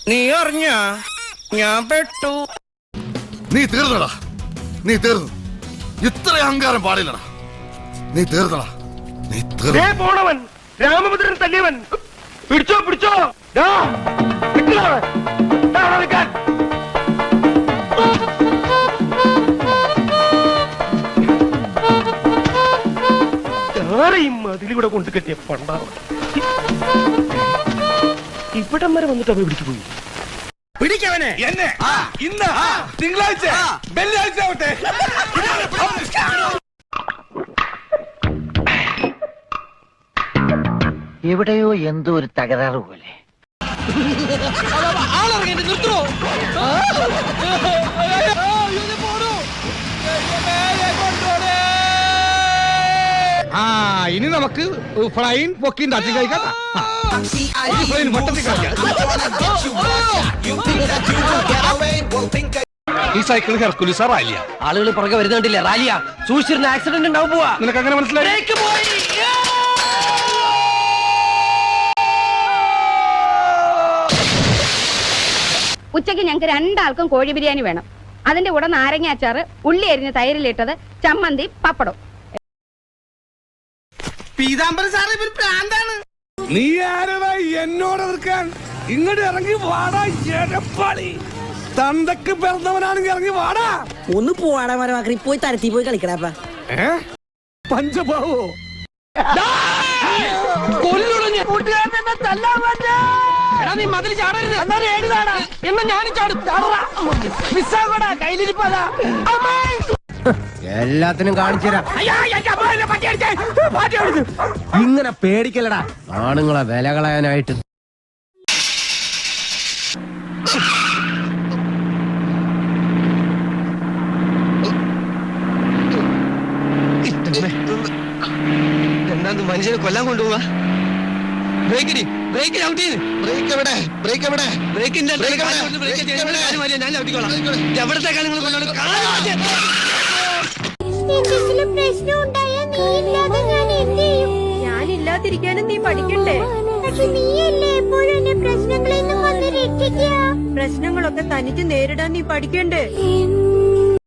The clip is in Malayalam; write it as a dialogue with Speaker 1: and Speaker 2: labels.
Speaker 1: നീ അറിഞ്ഞ ഞാൻ പെട്ടു.
Speaker 2: നീ തീർന്നടാ, നീ തീർന്നു. ഇത്ര അഹങ്കാരം പാടില്ലടാ. നീ തീർന്നടാ, നീ തീർന്നു.
Speaker 3: പോണവൻ രാമഭദ്രൻ തല്ലിയവൻ പിടിച്ചോ പിടിച്ചോ. അതിലൂടെ കൊണ്ട് കെട്ടിയ പണ്ടാവ ഇവിടം വരെ വന്നിട്ട് അവ പിടിച്ചു പോയി.
Speaker 1: പിടിക്കവനെ
Speaker 3: എന്നെ ഇന്ന് തിങ്കളാഴ്ച വെള്ളിയാഴ്ച ആവട്ടെ.
Speaker 4: എവിടെയോ എന്തോ ഒരു തകരാറ് പോലെ.
Speaker 3: ഇനി നമുക്ക് ഫ്ലൈൻ പൊക്കി ഉണ്ടാക്കി കഴിക്കാം. ഈ സൈക്കിൾ ഹെർക്കുലിസാ റാലിയ.
Speaker 4: ആളുകൾ പുറകെ വരുന്നുണ്ടില്ല. റാലിയ സൂക്ഷിച്ചിരുന്ന ആക്സിഡന്റ് ഉണ്ടാവും. പോവാ.
Speaker 3: നിനക്ക് അങ്ങനെ മനസ്സിലായി?
Speaker 5: ഉച്ചയ്ക്ക് ഞങ്ങൾക്ക് രണ്ടാൾക്കും കോഴി ബിരിയാണി വേണം. അതിന്റെ കൂടെ നാരങ്ങ അച്ചാറ്, ഉള്ളി അരിഞ്ഞ് തൈരിലിട്ടത്, ചമ്മന്തി, പപ്പടം.
Speaker 3: നീ ആരടാ എന്നോട് എതിർക്കാൻ? ഇങ്ങോട്ട് ഇറങ്ങി വാടാ എടപ്പാളി. തന്തക്ക് പിറന്നവനാണെങ്കിൽ ഇറങ്ങി വാടാ.
Speaker 6: ഒന്ന് പോവാടാ മരമാക്കി പോയി തരത്തി പോയി കളിക്കടാപ്പ.
Speaker 3: പഞ്ചഭാവോ
Speaker 4: നീ മതിൽ ചാടരുത്. എന്നാ ഞാനും ചാടും. എല്ലാത്തിനും കാണിച്ചു തരാം. ഇങ്ങനെ പേടിക്കലടാ ആണുങ്ങളെ വില കളയാനായിട്ട്.
Speaker 1: എന്താ മനുഷ്യനെ കൊല്ലാൻ കൊണ്ടുപോവാ? ബ്രേക്ക് ഔട്ട് ചെയ്ത് ബ്രേക്കിന്റെ ഞാൻ ഔട്ടിക്കോളാം. എവിടത്തേക്കാണ് നിങ്ങൾ കൊണ്ടോളൂ.
Speaker 5: ഞാനില്ലാതിരിക്കാനും നീ പഠിക്കണ്ടേ? പ്രശ്നങ്ങളൊക്കെ തനിച്ച് നേരിടാൻ നീ പഠിക്കണ്ടേ?